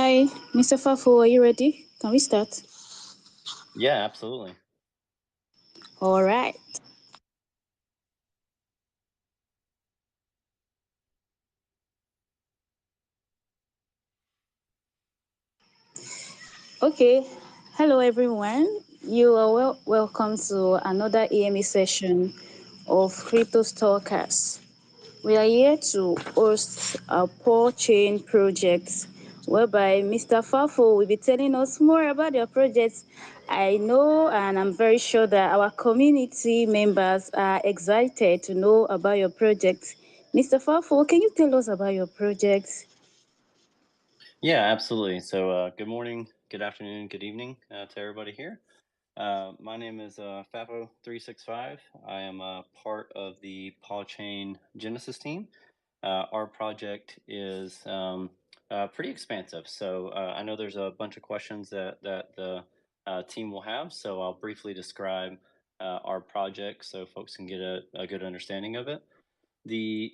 Hi, Mr. Fafo, are you ready? Can we start? Yeah, absolutely. All right. Okay. Hello, everyone. You are welcome to another AMA session of Crypto Stalkers. We are here to host a Paul Chain project whereby Mr. Fafo will be telling us more about your project. I know and I'm very sure that our community members are excited to know about your project. Mr. Fafo, can you tell us about your project? Yeah, absolutely. Good morning, good afternoon, good evening to everybody here. My name is Fafo365. I am a part of the Pawchain Genesis team. Our project is pretty expansive. I know there's a bunch of questions that the team will have. So I'll briefly describe our project so folks can get a good understanding of it. The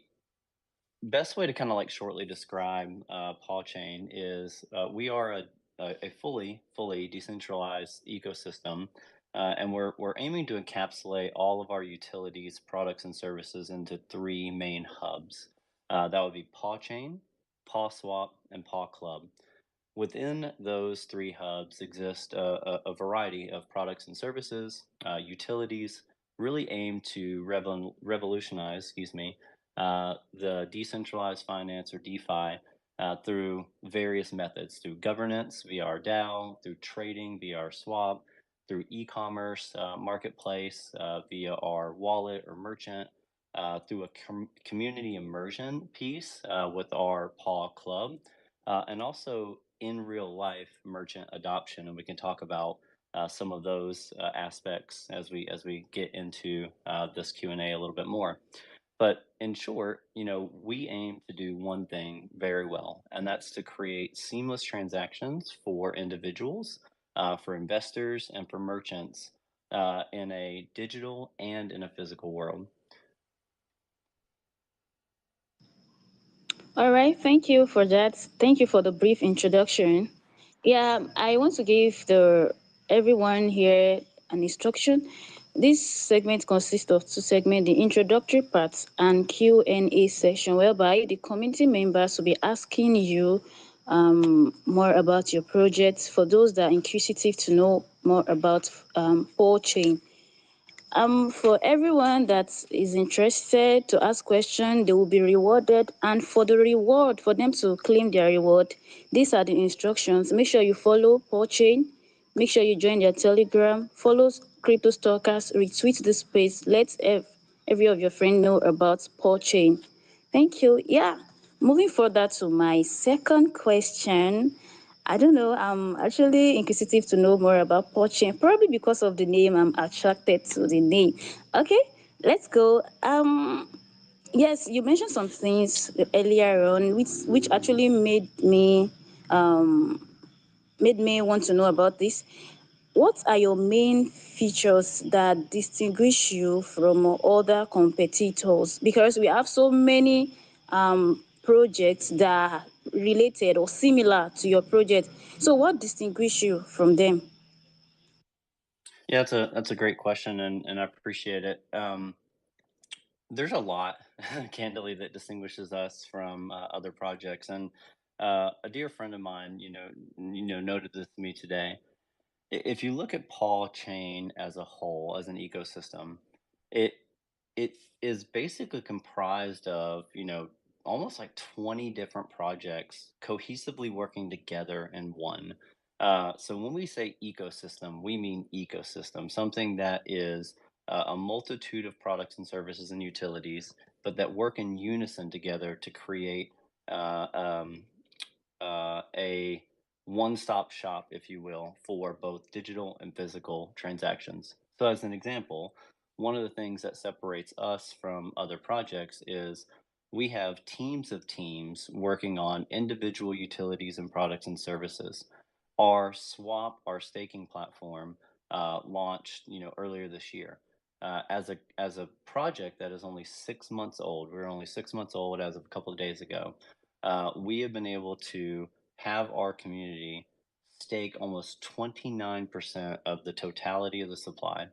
best way to kind of like shortly describe Paw Chain is we are a fully decentralized ecosystem, and we're aiming to encapsulate all of our utilities, products, and services into three main hubs. That would be Paw Chain, Paw Swap, and Paw Club. Within those three hubs exist a variety of products and services, utilities, really aim to revolutionize, the decentralized finance or DeFi through various methods, through governance via our DAO, through trading via our swap, through e-commerce marketplace via our wallet or merchant, through a community immersion piece with our Paw Club, and also in real life merchant adoption. And we can talk about some of those aspects as we get into this Q&A a little bit more. But in short, we aim to do one thing very well, and that's to create seamless transactions for individuals, for investors, and for merchants in a digital and in a physical world. All right, thank you for that. Thank you for the brief introduction. Yeah, I want to give the everyone here an instruction. This segment consists of two segments: the introductory part and Q&A session, whereby the community members will be asking you more about your project. For those that are inquisitive to know more about Paul Chain, for everyone that is interested to ask questions, they will be rewarded. And for the reward, for them to claim their reward, these are the instructions. Make sure you follow Chain. Make sure you join their Telegram. Follow Crypto Stalkers. Retweet this space. Let every of your friends know about Chain. Thank you. Yeah. Moving further to my second question. I don't know. I'm actually inquisitive to know more about poaching. Probably because of the name, I'm attracted to the name. Okay, let's go. Yes, you mentioned some things earlier on, which actually made me want to know about this. What are your main features that distinguish you from other competitors? Because we have so many projects that are related or similar to your project. So, what distinguishes you from them? Yeah, that's a great question, and I appreciate it. There's a lot, candidly, that distinguishes us from other projects. And a dear friend of mine, noted this to me today. If you look at Paul Chain as a whole, as an ecosystem, it it is basically comprised of, almost like 20 different projects cohesively working together in one. So when we say ecosystem, we mean ecosystem, something that is a multitude of products and services and utilities, but that work in unison together to create uh, um, a one-stop shop, if you will, for both digital and physical transactions. So, as an example, one of the things that separates us from other projects is we have teams of teams working on individual utilities and products and services. Our swap, our staking platform, launched, earlier this year. As a project that is only 6 months old, we're only 6 months old as of a couple of days ago. We have been able to have our community stake almost 29% of the totality of the supply.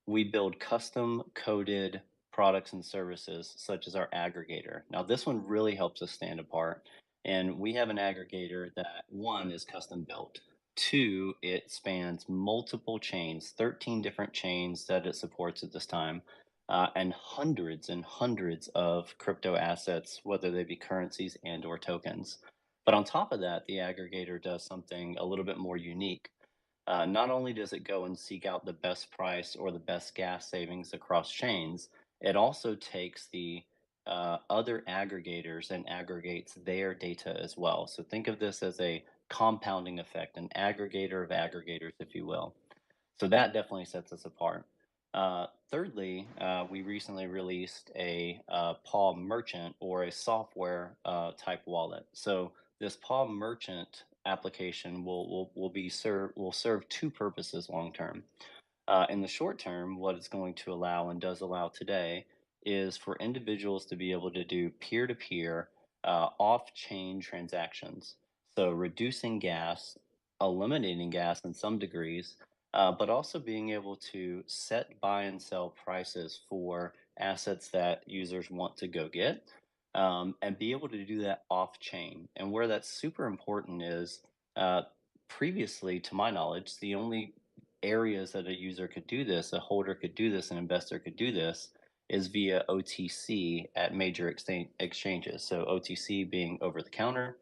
We build custom coded products and services such as our aggregator. Now, this one really helps us stand apart. And we have an aggregator that one is custom built. Two, it spans multiple chains, 13 different chains that it supports at this time, and hundreds of crypto assets, whether they be currencies and or tokens. But on top of that, the aggregator does something a little bit more unique. Not only does it go and seek out the best price or the best gas savings across chains, it also takes the other aggregators and aggregates their data as well. So think of this as a compounding effect, an aggregator of aggregators, if you will. So that definitely sets us apart. Thirdly, we recently released a Paw Merchant or a software type wallet. So this Paw Merchant application will serve two purposes long term. In the short term, what it's going to allow and does allow today is for individuals to be able to do peer to peer off chain transactions. So, reducing gas, eliminating gas in some degrees, but also being able to set buy and sell prices for assets that users want to go get, and be able to do that off chain. And where that's super important is uh, previously, to my knowledge, the only areas that a user could do this, a holder could do this, an investor could do this, is via OTC at major exchanges. So OTC being over the counter.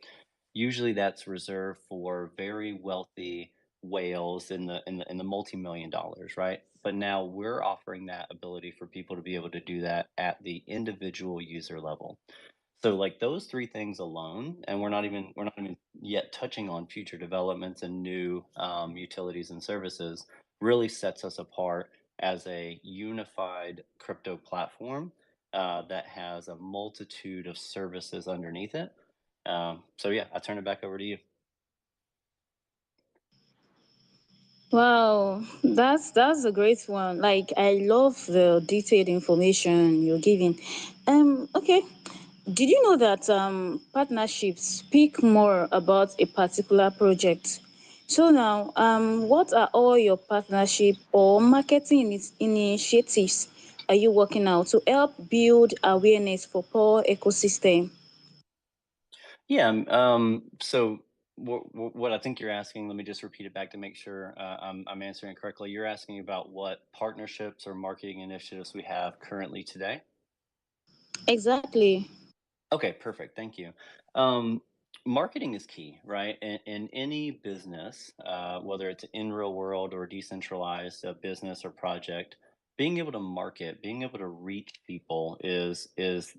Usually that's reserved for very wealthy whales in the multi-million dollars, right? But now we're offering that ability for people to be able to do that at the individual user level. So like those three things alone, and we're not even yet touching on future developments and new utilities and services, really sets us apart as a unified crypto platform that has a multitude of services underneath it. So yeah, I turn it back over to you. Wow, that's a great one. Like I love the detailed information you're giving. Okay. Did you know that partnerships speak more about a particular project? So now, what are all your partnership or marketing initiatives are you working out to help build awareness for poor ecosystem? Yeah. So what I think you're asking, let me just repeat it back to make sure I'm answering it correctly. You're asking about what partnerships or marketing initiatives we have currently today. Exactly. Okay, perfect. Thank you. Um, Marketing is key, right? In any business, whether it's in real world or decentralized business or project, being able to market, being able to reach people is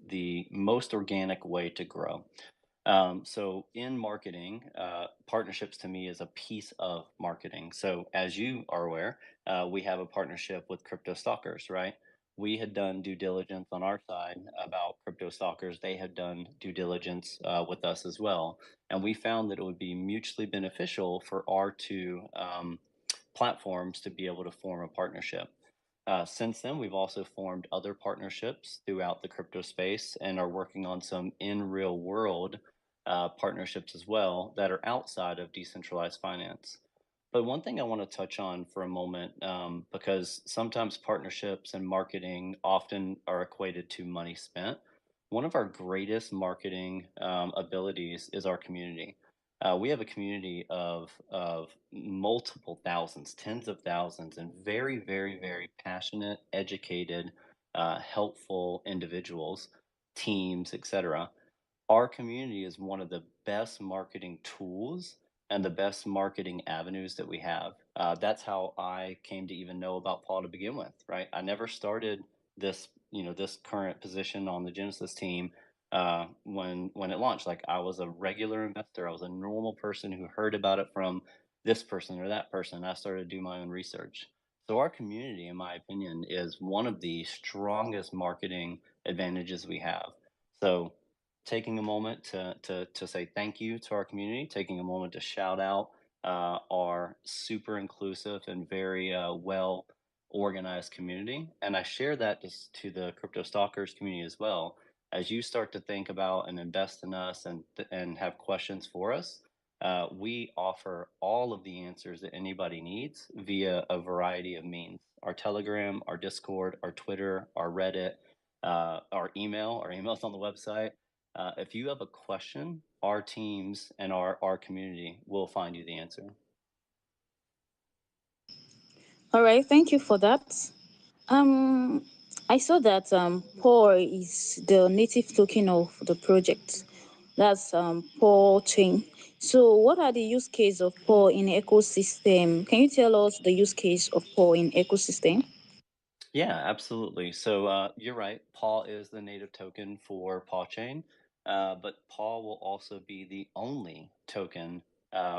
the most organic way to grow. So in marketing, partnerships to me is a piece of marketing. So as you are aware, we have a partnership with Crypto Stalkers, right? We had done due diligence on our side about Crypto Stalkers. They had done due diligence with us as well, and we found that it would be mutually beneficial for our two platforms to be able to form a partnership. Since then, we've also formed other partnerships throughout the crypto space and are working on some in real world partnerships as well that are outside of decentralized finance. But one thing I want to touch on for a moment, because sometimes partnerships and marketing often are equated to money spent. One of our greatest marketing abilities is our community. We have a community of multiple thousands, tens of thousands, and very passionate, educated, helpful individuals, teams, etc. Our community is one of the best marketing tools and the best marketing avenues that we have. That's how I came to even know about Paul to begin with, right? I never started this current position on the Genesis team when it launched. Like I was a regular investor, I was a normal person who heard about it from this person or that person. I started to do my own research. So our community, in my opinion, is one of the strongest marketing advantages we have. So taking a moment to say thank you to our community, taking a moment to shout out our super inclusive and very well organized community. And I share that just to the Crypto Stalkers community as well. As you start to think about and invest in us and have questions for us, We offer all of the answers that anybody needs via a variety of means: our Telegram, our Discord, our Twitter, our Reddit, our email. Our email's on the website. If you have a question, our teams and our community will find you the answer. All right, thank you for that. Um, I saw that Paul is the native token of the project. That's Paul chain. So, what are the use case of Paul in ecosystem? Can you tell us the use case of Paul in ecosystem? Yeah, absolutely. So you're right. Paw is the native token for Pawchain, but Paw will also be the only token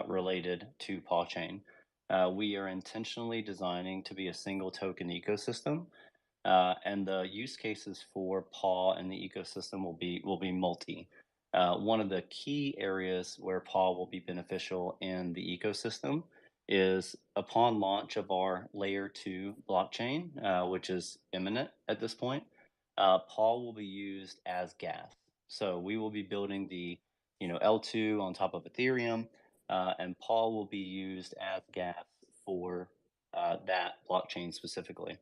related to Pawchain. We are intentionally designing to be a single token ecosystem, and the use cases for Paw and the ecosystem will be multi. One of the key areas where Paw will be beneficial in the ecosystem is upon launch of our layer two blockchain, which is imminent at this point. Paw will be used as gas. So we will be building the L2 on top of Ethereum, and Paw will be used as gas for that blockchain specifically.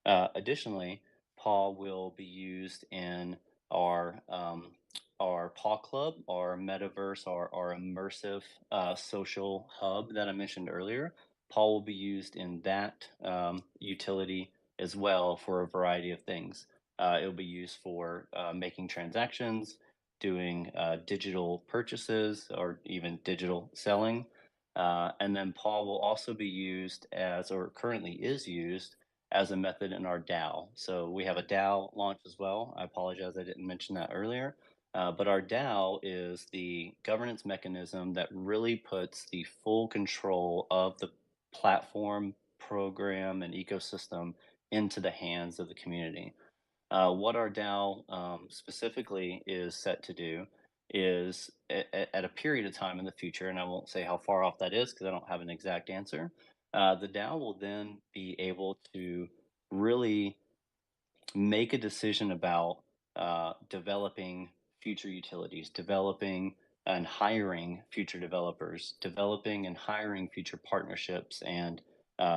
Additionally, Paw will be used in our um, our Paw Club, our metaverse, our immersive social hub that I mentioned earlier. Paw will be used in that utility as well for a variety of things. It will be used for making transactions, doing digital purchases, or even digital selling. And then Paw will also be used as, or currently is used as a method in our DAO. So we have a DAO launch as well. I apologize, I didn't mention that earlier. But our DAO is the governance mechanism that really puts the full control of the platform, program, and ecosystem into the hands of the community. What our DAO specifically is set to do is at a period of time in the future, and I won't say how far off that is because I don't have an exact answer. The DAO will then be able to really make a decision about developing future utilities, developing and hiring future developers, developing and hiring future partnerships and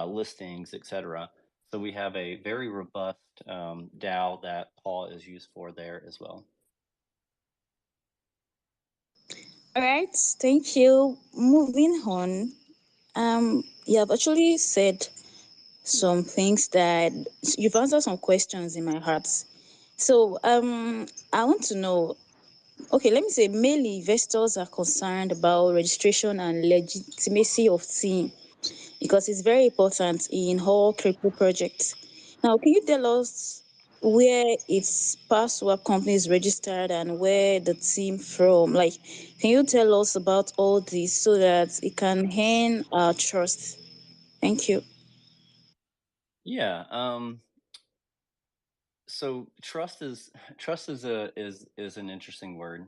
listings, etc. So we have a very robust DAO that Paul is used for there as well. All right, thank you. Moving on, you have actually said some things that you've answered some questions in my heart. So, I want to know. Okay, let me say, mainly investors are concerned about registration and legitimacy of team because it's very important in all crypto projects. Now, can you tell us where its password company is registered and where the team from? Like, can you tell us about all this so that it can earn our trust? Thank you. Yeah. So trust is an interesting word.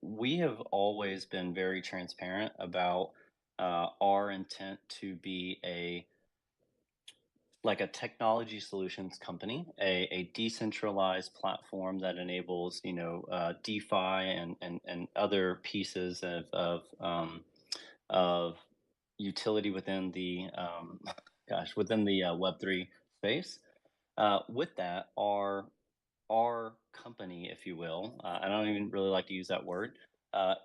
We have always been very transparent about our intent to be a technology solutions company, a decentralized platform that enables DeFi and other pieces of utility within the within the Web3 space. With that, our company, if you will, I don't even really like to use that word,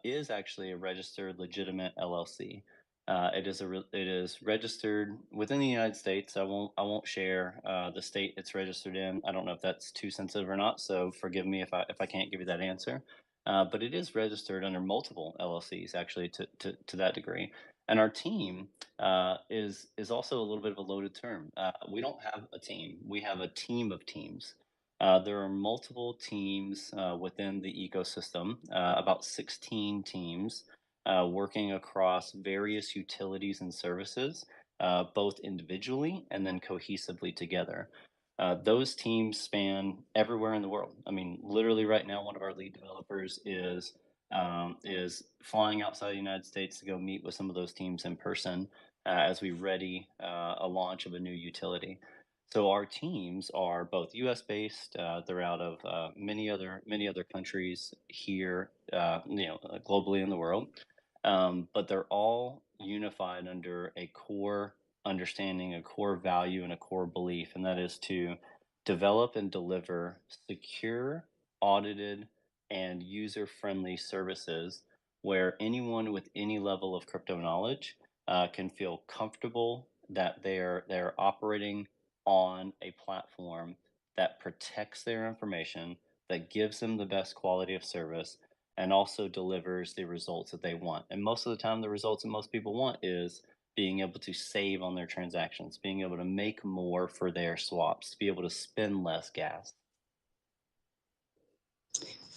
is actually a registered, legitimate LLC. It is registered within the United States. I won't share the state it's registered in. I don't know if that's too sensitive or not, so forgive me if I can't give you that answer. But it is registered under multiple LLCs, actually, to that degree. And our team is also a little bit of a loaded term. We don't have a team. We have a team of teams. There are multiple teams within the ecosystem, about 16 teams working across various utilities and services, both individually and then cohesively together. Those teams span everywhere in the world. I mean, literally right now, one of our lead developers is flying outside the United States to go meet with some of those teams in person as we ready a launch of a new utility. So our teams are both U.S. based. They're out of many other countries here, globally in the world. but they're all unified under a core understanding, a core value, and a core belief, and that is to develop and deliver secure, audited, and user friendly services where anyone with any level of crypto knowledge can feel comfortable that they're operating on a platform that protects their information, that gives them the best quality of service, and also delivers the results that they want. And most of the time, the results that most people want is being able to save on their transactions, being able to make more for their swaps, to be able to spend less gas.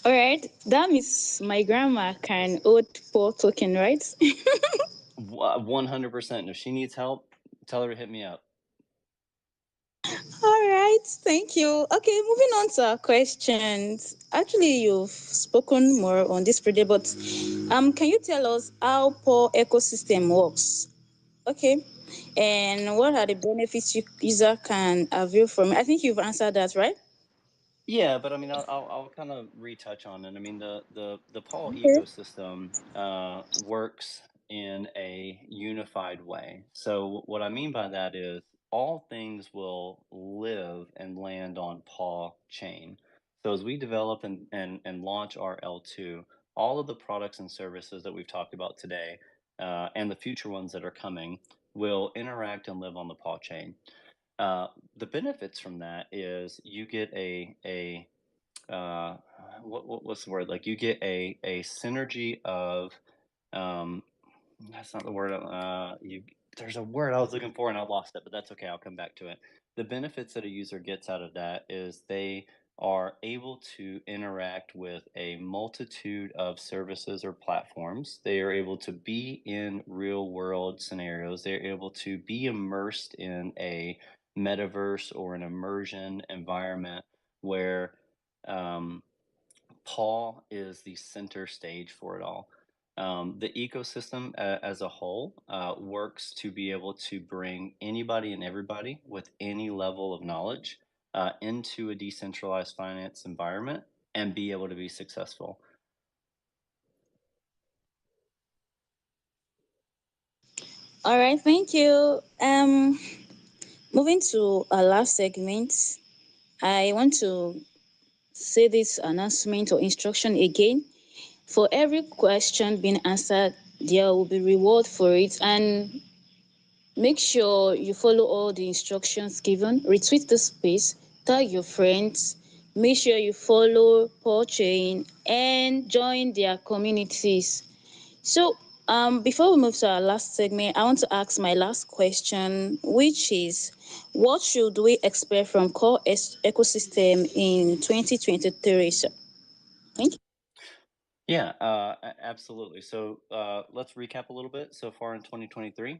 All right, that means my grandma can hold 4 token, right? 100%. If she needs help, tell her to hit me up. All right, thank you. Okay, moving on to our questions. Actually, you've spoken more on this today, but can you tell us how Poor ecosystem works? Okay, and what are the benefits user can avail from it? I think you've answered that, right? Yeah, but I mean, I'll kind of retouch on it. I mean, the Paul Okay. ecosystem works in a unified way. So what I mean by that is all things will live and land on Paul chain. So as we develop and launch our L2, all of the products and services that we've talked about today, and the future ones that are coming, will interact and live on the Paul chain. The benefits from that is you get a uh, what's the word? Like you get a synergy of um, that's not the word. You There's a word I was looking for and I lost it, but that's okay. I'll come back to it. The benefits that a user gets out of that is they are able to interact with a multitude of services or platforms. They are able to be in real world scenarios. They're able to be immersed in a metaverse or an immersion environment where um, Paul is the center stage for it all. The ecosystem as a whole works to be able to bring anybody and everybody with any level of knowledge into a decentralized finance environment and be able to be successful. All right, thank you. Moving to our last segment, I want to say this announcement or instruction again. For every question being answered, there will be reward for it, and make sure you follow all the instructions given. Retweet the space, tag your friends, make sure you follow Pawchain and join their communities. So, before we move to our last segment, I want to ask my last question, which is, what should we expect from core ecosystem in 2023? So, thank you. Yeah, absolutely. So let's recap a little bit. So far in 2023,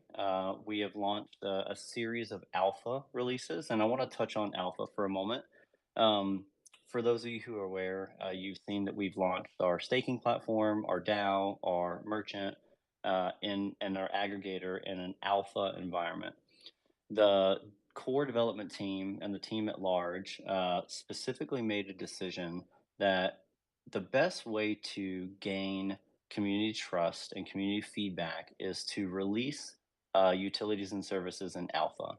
we have launched a series of alpha releases, and I want to touch on alpha for a moment. Um, for those of you who are aware, you've seen that we've launched our staking platform, our DAO, our merchant, and our aggregator in an alpha environment. The core development team and the team at large specifically made a decision that the best way to gain community trust and community feedback is to release utilities and services in alpha.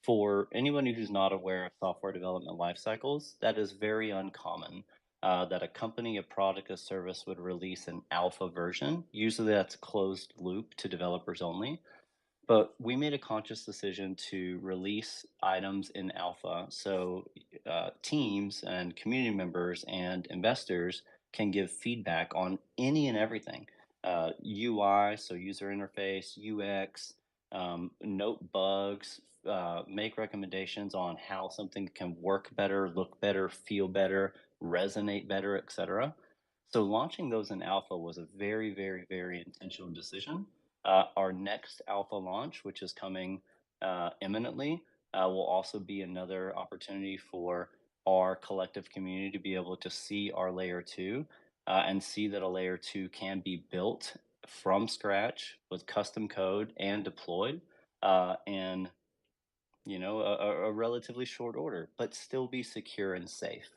For anyone who's not aware of software development life cycles, that is very uncommon. That a company, a product, a service would release an alpha version. Usually that's closed loop to developers only, but we made a conscious decision to release items in alpha so teams and community members and investors can give feedback on any and everything, UI, so user interface, UX, note bugs, make recommendations on how something can work better, look better, feel better, resonate better, etc. So launching those in alpha was a very, very, very intentional decision. Our next alpha launch, which is coming imminently, will also be another opportunity for our collective community to be able to see our layer two and see that a layer two can be built from scratch with custom code and deployed in a relatively short order, but still be secure and safe.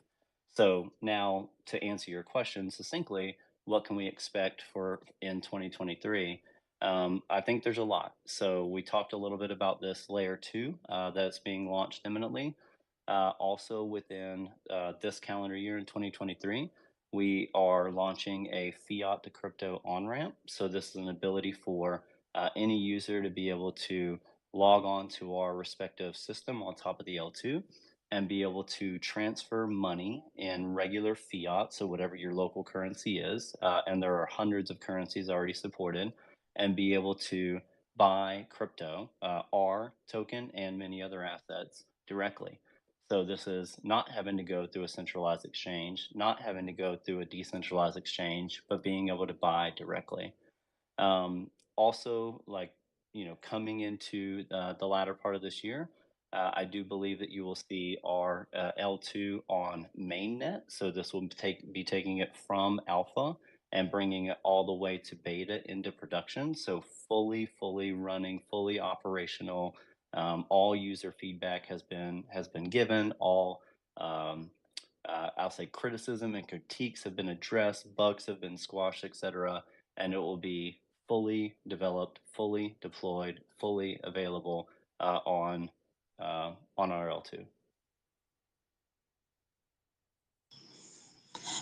So now to answer your question succinctly, what can we expect for in 2023? I think there's a lot. So we talked a little bit about this layer two that's being launched imminently. Also, within this calendar year in 2023, we are launching a fiat to crypto on ramp. So, this is an ability for any user to be able to log on to our respective system on top of the L2 and be able to transfer money in regular fiat, so whatever your local currency is, and there are hundreds of currencies already supported, and be able to buy crypto, our token, and many other assets directly. So this is not having to go through a centralized exchange, not having to go through a decentralized exchange, but being able to buy directly. Also, like, coming into the latter part of this year, I do believe that you will see our L2 on mainnet. So this will be taking it from alpha and bringing it all the way to beta into production. So fully running, fully operational. All user feedback has been given. All I'll say criticism and critiques have been addressed, bugs have been squashed, etc., and it will be fully developed, fully deployed, fully available on our L2.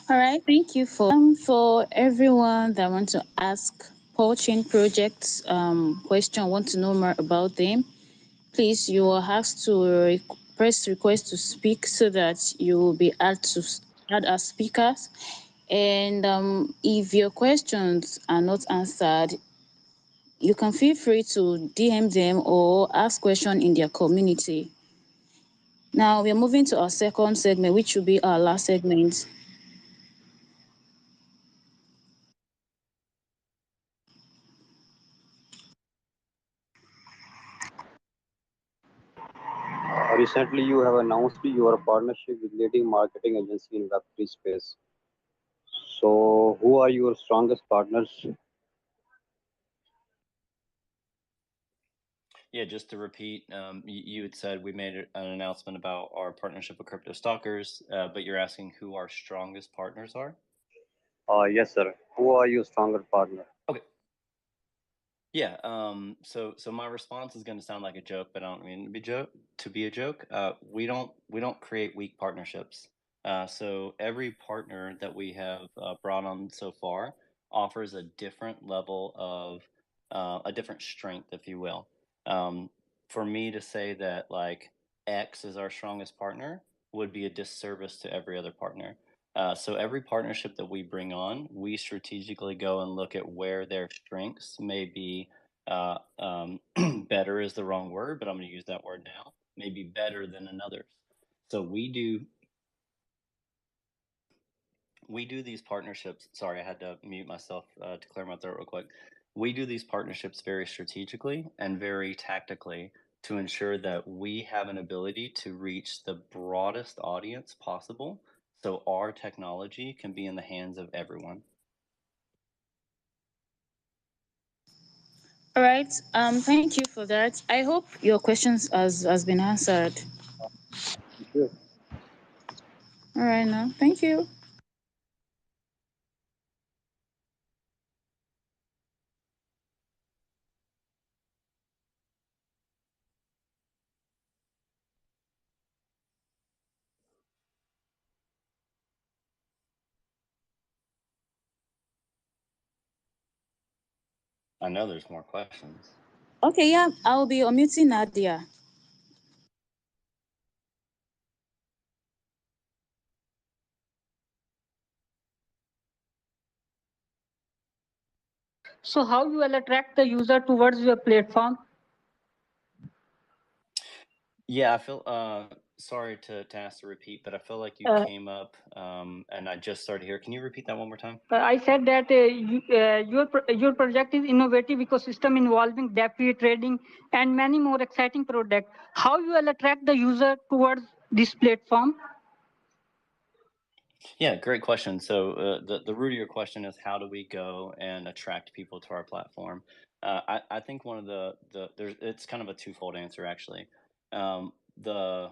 All right, thank you for everyone that want to ask Pawchain projects question, want to know more about them. Please, you will have to press request to speak so that you will be add as speakers. And if your questions are not answered, you can feel free to DM them or ask question in their community. Now we are moving to our second segment, which will be our last segment. Recently, you have announced your partnership with leading marketing agency in Web3 space. So, who are your strongest partners? Yeah, just to repeat, you had said we made an announcement about our partnership with Crypto Stalkers, but you're asking who our strongest partners are? Yes, sir. Who are your stronger partner? Okay. Yeah. So my response is going to sound like a joke, but I don't mean to be a joke. We don't create weak partnerships. So every partner that we have brought on so far offers a different level of a different strength, if you will. Um, for me to say that like X is our strongest partner would be a disservice to every other partner. So every partnership that we bring on, we strategically go and look at where their strengths may be. Better is the wrong word, but I'm going to use that word now. Maybe better than another's. So we do these partnerships. Sorry, I had to mute myself to clear my throat real quick. We do these partnerships very strategically and very tactically to ensure that we have an ability to reach the broadest audience possible so our technology can be in the hands of everyone. All right. Thank you for that. I hope your questions has been answered. Thank you. All right now. Thank you. I know there's more questions. Okay, yeah, I'll be unmuting Nadia. So how you will attract the user towards your platform? Yeah, I feel sorry to ask to repeat, but I feel like you Uh, came up and I just started here. Can you repeat that one more time? I said that your project is innovative ecosystem involving DeFi trading and many more exciting products. How you will attract the user towards this platform? Yeah, great question. So the root of your question is how do we go and attract people to our platform? I think one of the there's it's kind of a twofold answer actually. The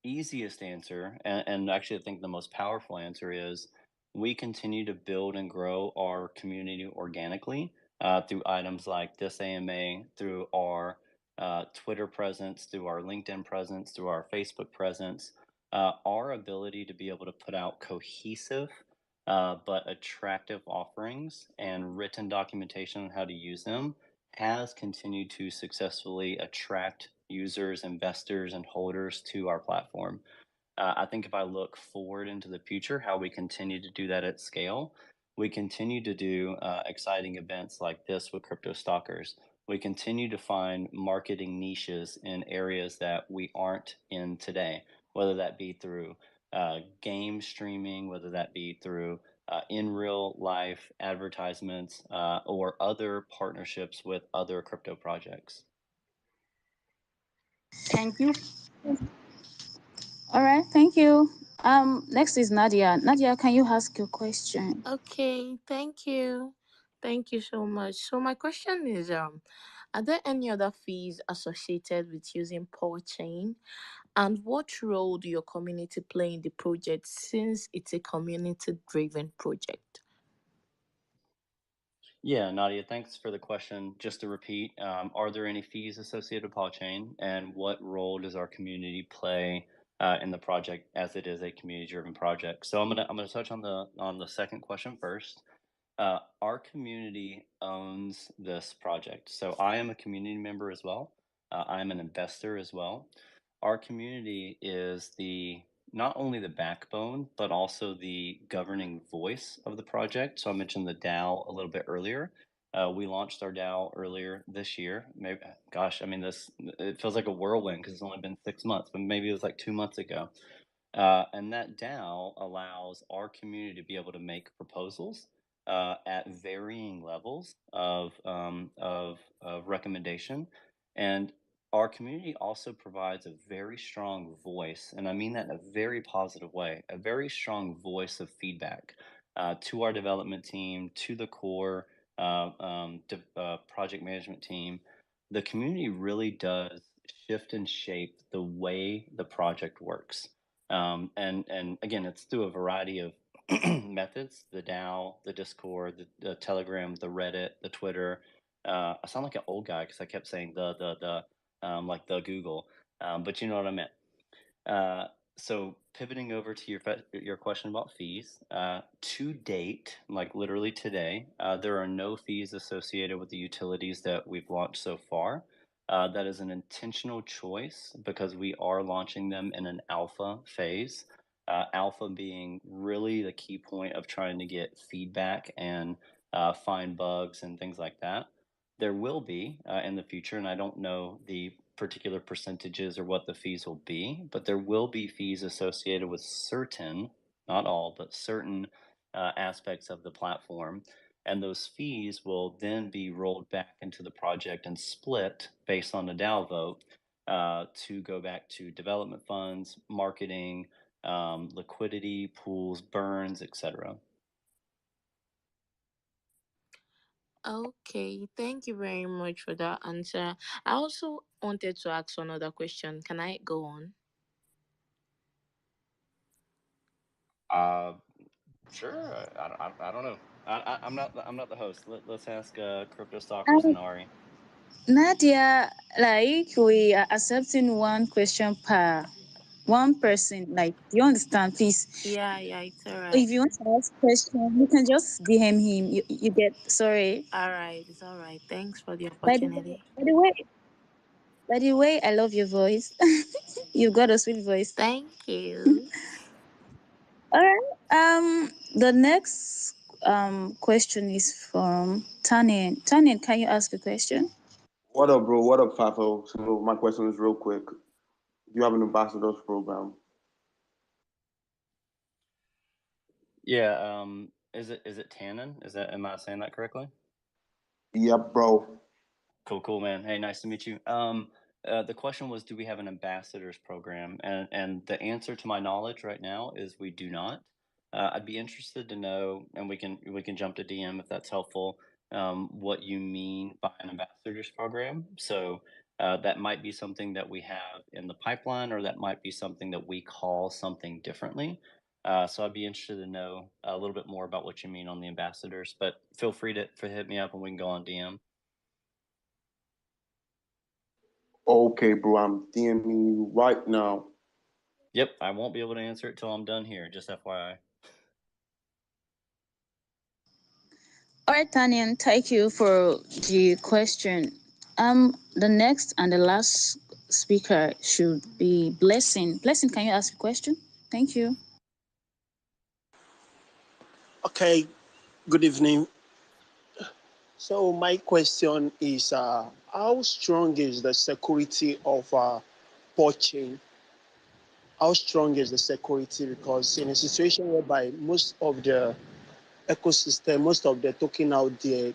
easiest answer, and actually I think the most powerful answer is we continue to build and grow our community organically through items like this AMA, through our Twitter presence, through our LinkedIn presence, through our Facebook presence. Our ability to be able to put out cohesive but attractive offerings and written documentation on how to use them has continued to successfully attract users, investors, and holders to our platform. I think if I look forward into the future, how we continue to do that at scale, we continue to do exciting events like this with Crypto Stalkers. We continue to find marketing niches in areas that we aren't in today, whether that be through game streaming, whether that be through in real life advertisements or other partnerships with other crypto projects. Thank you. All right, thank you. Next is Nadia. Nadia, can you ask your question? Okay, thank you. Thank you so much. So my question is are there any other fees associated with using Pawchain? And what role do your community play in the project since it's a community driven project? Yeah, Nadia, thanks for the question. Just to repeat, are there any fees associated with Pawchain, and what role does our community play in the project as it is a community-driven project? So I'm gonna touch on the second question first. Our community owns this project, so I am a community member as well. I am an investor as well. Our community is the not only the backbone, but also the governing voice of the project. So I mentioned the DAO a little bit earlier. We launched our DAO earlier this year. Maybe, gosh, I mean, this it feels like a whirlwind because it's only been 6 months, but maybe it was like 2 months ago. And that DAO allows our community to be able to make proposals at varying levels of recommendation. And our community also provides a very strong voice, and I mean that in a very positive way, a very strong voice of feedback to our development team, to the core project management team. The community really does shift and shape the way the project works. And again, it's through a variety of methods: the DAO, the Discord, the Telegram, the Reddit, the Twitter. I sound like an old guy because I kept saying the like the Google, but you know what I meant. Uh, so pivoting over to your question about fees, to date, like literally today, there are no fees associated with the utilities that we've launched so far. That is an intentional choice because we are launching them in an alpha phase. Alpha being really the key point of trying to get feedback and find bugs and things like that. There will be in the future, and I don't know the particular percentages or what the fees will be, but there will be fees associated with certain, not all, but certain aspects of the platform. And those fees will then be rolled back into the project and split based on the DAO vote to go back to development funds, marketing, liquidity, pools, burns, etc. Okay, thank you very much for that answer. I also wanted to ask another question. Can I go on? Uh, sure. I don't know. I'm not the host. Let's ask Crypto Stalkers and Ari. Nadia, like we are accepting one question per one person. Like, you understand, please? Yeah, it's all If right. you want to ask question, you can just DM him. You get sorry. All right, it's all right. Thanks for the By the way, opportunity. by the way, by the way, I love your voice. You've got a sweet voice. Thank you. All right. The next question is from Tanin. Tanin, can you ask a question? What up, bro? What up, Fafo? So my question is real quick. You have an ambassadors program. Yeah. Is it Tannen? Am I saying that correctly? Yep, bro. Cool, man. Hey, nice to meet you. The question was, do we have an ambassadors program? And the answer, to my knowledge, right now is we do not. I'd be interested to know, and we can jump to DM if that's helpful. What you mean by an ambassadors program? So that might be something that we have in the pipeline, or that might be something that we call something differently. So I'd be interested to know a little bit more about what you mean on the ambassadors. But feel free to hit me up and we can go on DM. Okay, bro, I'm DMing you right now. Yep, I won't be able to answer it till I'm done here. Just FYI. All right, Tanyan, thank you for the question. The next and the last speaker should be Blessing. Blessing, can you ask a question? Thank you. Okay, good evening. So my question is, how strong is the security of Pawchain? How strong is the security? Because in a situation whereby most of the ecosystem, most of the token out there,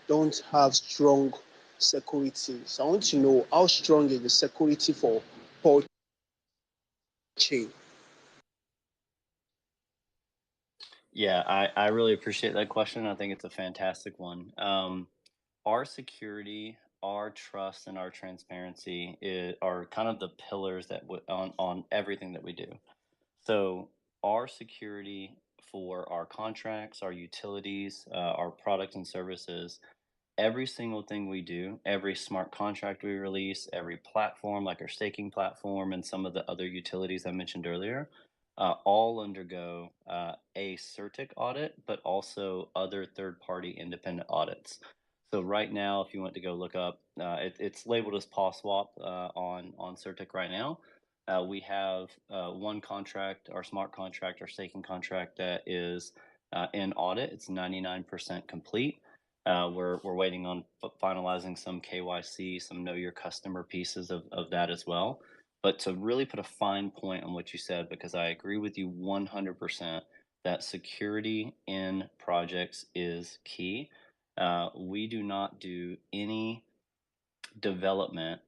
don't have strong security. So I want to know how strong is the security for Pawchain? Yeah, I really appreciate that question. I think it's a fantastic one. Our security, our trust, and our transparency are kind of the pillars that on everything that we do. So our security for our contracts, our utilities, our products and services, every single thing we do, every smart contract we release, every platform like our staking platform and some of the other utilities I mentioned earlier, all undergo a CertiK audit, but also other third-party independent audits. So right now, if you want to go look up, it's labeled as PawSwap on CertiK right now. We have one contract, our smart contract, our staking contract that is in audit. It's 99% complete. We're waiting on finalizing some KYC, some know your customer pieces of that as well. But to really put a fine point on what you said, because I agree with you 100% that security in projects is key. We do not do any development,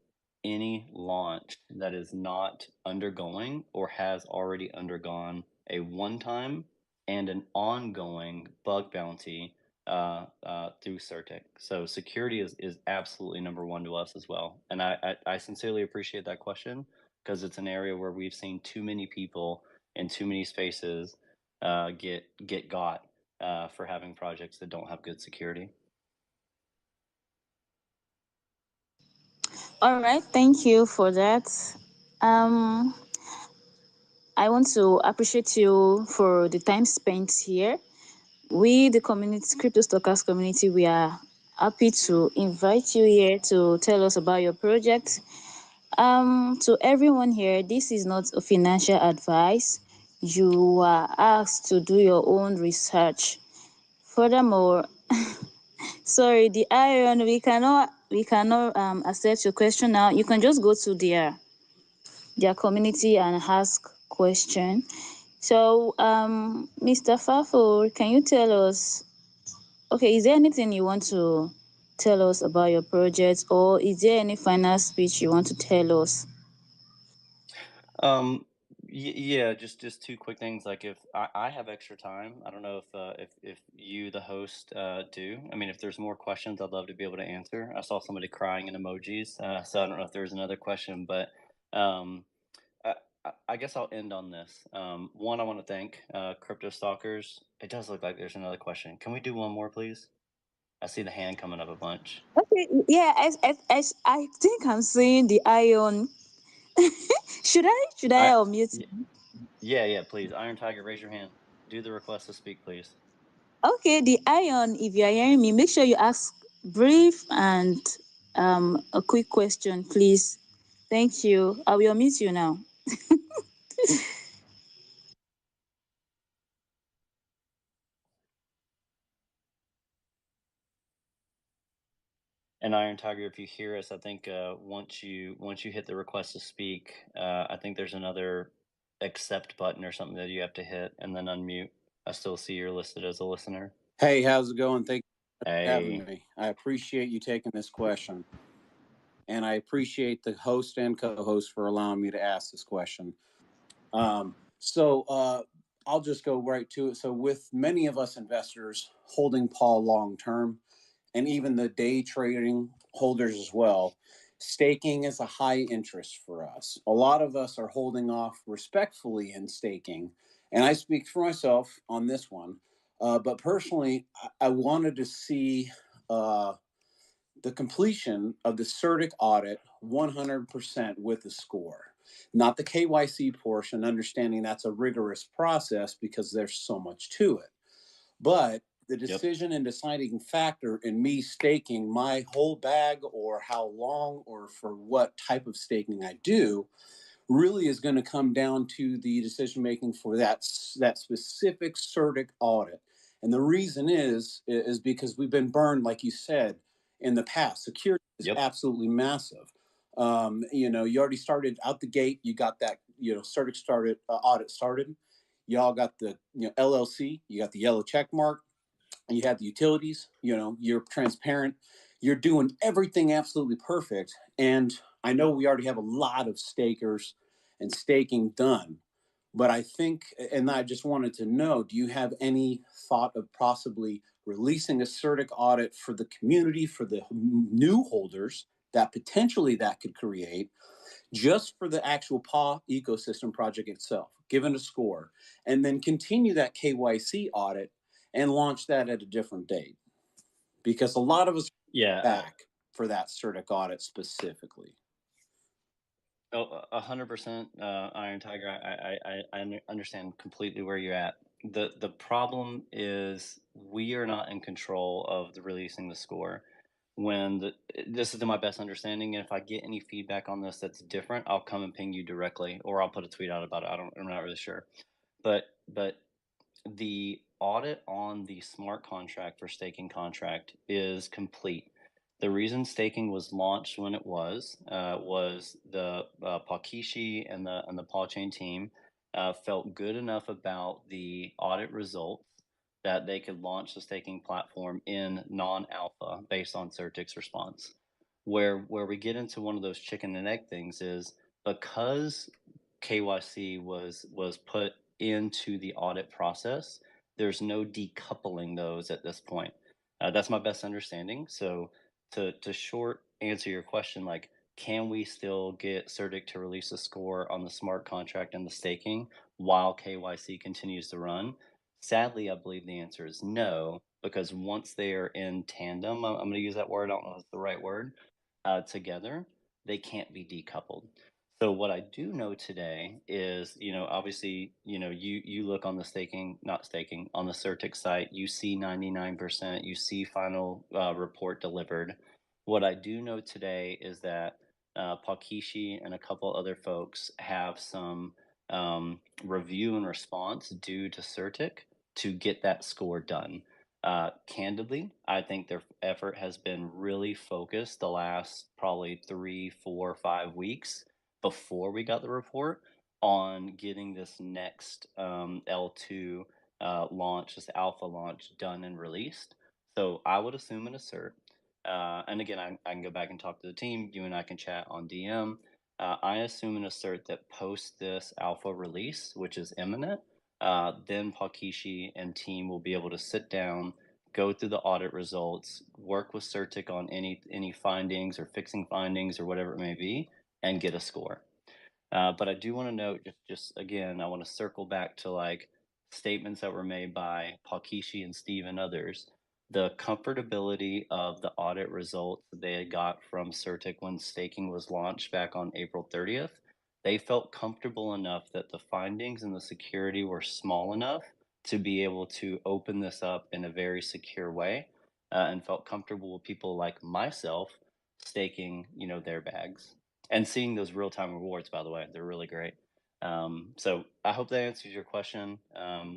any launch that is not undergoing or has already undergone a one-time and an ongoing bug bounty through CertiK. So security is absolutely number one to us as well. And I sincerely appreciate that question because it's an area where we've seen too many people in too many spaces get got for having projects that don't have good security. All right, thank you for that. Um, I want to appreciate you for the time spent here. We, the community, Crypto Stalkers community, we are happy to invite you here to tell us about your project. To everyone here, this is not a financial advice. You are asked to do your own research. Furthermore, sorry, the Iron, we cannot accept your question now. You can just go to their community and ask question. So, Mr. Fafo, can you tell us? Okay, is there anything you want to tell us about your project, or is there any final speech you want to tell us? Yeah, just two quick things. Like if I have extra time, I don't know if you, the host, do. I mean, if there's more questions, I'd love to be able to answer. I saw somebody crying in emojis, so I don't know if there's another question, but um, I, I guess I'll end on this. One, I want to thank Crypto Stalkers. It does look like there's another question. Can we do one more, please? I see the hand coming up a bunch. Okay, yeah, I think I'm seeing the Iron. Should I I unmute? yeah, please. Iron Tiger, raise your hand. Do the request to speak, please. Okay, the Iron, if you are hearing me, make sure you ask brief and a quick question, please. Thank you. I will unmute you now. And Iron Tiger, if you hear us, I think once you hit the request to speak, I think there's another accept button or something that you have to hit and then unmute. I still see you're listed as a listener. Hey, how's it going? Thank you for Hey. having me. I appreciate you taking this question. And I appreciate the host and co-host for allowing me to ask this question. So I'll just go right to it. So with many of us investors holding Paul long term, and even the day trading holders as well, Staking is a high interest for us. A lot of us are holding off respectfully in staking, and I speak for myself on this one. But personally, I wanted to see the completion of the CERTIC audit 100% with a score, not the KYC portion, understanding that's a rigorous process because there's so much to it. But the decision and deciding factor in me staking my whole bag or how long or for what type of staking I do really is going to come down to the decision making for that specific CERTIC audit. And the reason is because we've been burned, like you said, in the past. Security is absolutely massive. You already started out the gate. You got that, CERTIC started audit started. Y'all got the LLC. You got the yellow check mark. You have the utilities. You're transparent. You're doing everything absolutely perfect. And I know we already have a lot of stakers and staking done, but I think, and I just wanted to know, do you have any thought of possibly releasing a CERTIC audit for the community, for the new holders that potentially that could create, just for the actual PAW ecosystem project itself, given a score, and then continue that KYC audit and launch that at a different date? Because a lot of us back for that CERTIC audit specifically. 100%, Iron Tiger. I understand completely where you're at. The problem is we are not in control of the releasing the score. This is to my best understanding, and if I get any feedback on this that's different, I'll come and ping you directly, or I'll put a tweet out about it. I'm not really sure, but the audit on the smart contract for staking contract is complete. The reason staking was launched when it was the Pawchain and the Pawchain team felt good enough about the audit results that they could launch the staking platform in non-alpha based on CERTIC's response. Where we get into one of those chicken and egg things is because KYC was put into the audit process, there's no decoupling those at this point. That's my best understanding. So to short answer your question, like, can we still get CERTIC to release a score on the smart contract and the staking while KYC continues to run? Sadly, I believe the answer is no, because once they are in tandem, I'm going to use that word, I don't know if it's the right word, together, they can't be decoupled. So what I do know today is, obviously, you look on the on the CERTIC site, you see 99%, you see final report delivered. What I do know today is that Pawchain and a couple other folks have some review and response due to CERTIC to get that score done. Candidly, I think their effort has been really focused the last probably 3, 4, 5 weeks before we got the report on getting this next L2 launch, this alpha launch done and released. So I would assume an assert. And again, I can go back and talk to the team. You and I can chat on DM. I assume and assert that post this alpha release, which is imminent, then Pawchain and team will be able to sit down, go through the audit results, work with CERTIC on any findings or fixing findings or whatever it may be, and get a score. But I do want to note, just again, I want to circle back to like statements that were made by Pawchain and Steve and others. The comfortability of the audit results that they had got from CERTIC when staking was launched back on April 30th, they felt comfortable enough that the findings and the security were small enough to be able to open this up in a very secure way, and felt comfortable with people like myself staking, their bags and seeing those real-time rewards. By the way, they're really great. So I hope that answers your question.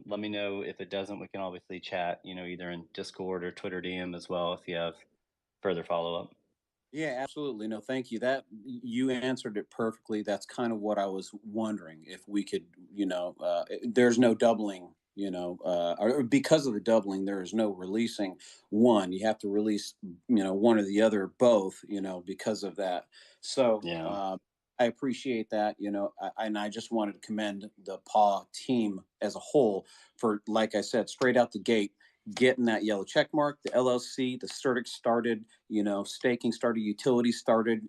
Let me know if it doesn't. We can obviously chat, either in Discord or Twitter DM as well if you have further follow-up. Yeah, absolutely. No, thank you. That you answered it perfectly. That's kind of what I was wondering, if we could, there's no doubling, or because of the doubling, there is no releasing one. You have to release, one or the other, both, because of that. So I appreciate that, and I just wanted to commend the PAW team as a whole for, like I said, straight out the gate, getting that yellow check mark, the LLC, the certic started, staking started, utility started,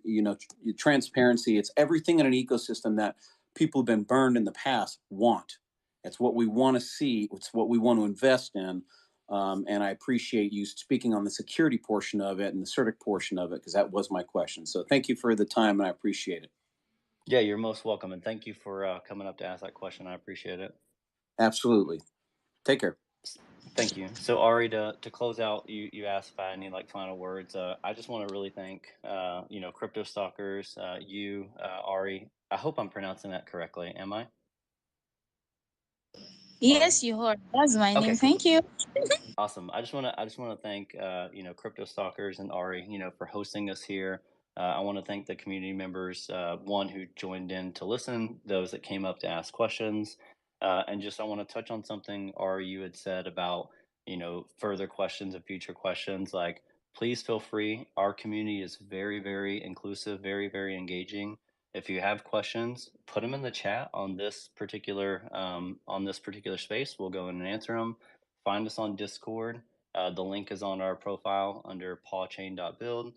transparency. It's everything in an ecosystem that people who've been burned in the past want. It's what we want to see. It's what we want to invest in. And I appreciate you speaking on the security portion of it and the certic portion of it, because that was my question. So thank you for the time, and I appreciate it. Yeah, you're most welcome. And thank you for coming up to ask that question. I appreciate it. Absolutely. Take care. Thank you. So Ari, to close out, you asked if I had any final words. I just want to really thank Crypto Stalkers, Ari. I hope I'm pronouncing that correctly. Am I? Yes, you are. That's my name. Okay, cool. Thank you. Awesome. I just want to thank Crypto Stalkers and Ari, for hosting us here. I want to thank the community members, one who joined in to listen, those that came up to ask questions, and just I want to touch on something Ari you had said about further questions and future questions. Like, please feel free. Our community is very, very inclusive, very, very engaging. If you have questions, put them in the chat on this particular space. We'll go in and answer them. Find us on Discord. The link is on our profile under pawchain.build.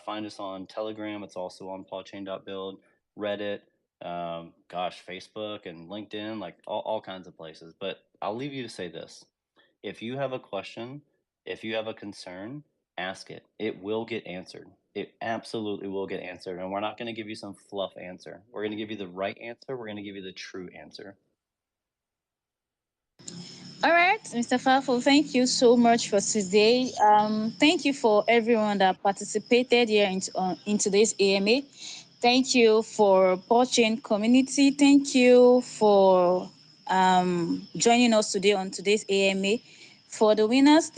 Find us on Telegram. It's also on pawchain.build. Reddit, Facebook and LinkedIn, like all kinds of places. But I'll leave you to say this. If you have a question, if you have a concern, ask it. It will get answered. It absolutely will get answered. And we're not going to give you some fluff answer. We're going to give you the right answer. We're going to give you the true answer. All right, Mr. Fafo, thank you so much for today. Thank you for everyone that participated here in today's AMA. Thank you for Pawchain community. Thank you for joining us today on today's AMA. For the winners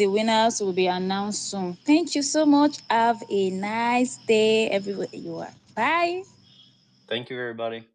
will be announced soon. Thank you so much. Have a nice day everywhere you are. Bye. Thank you, everybody.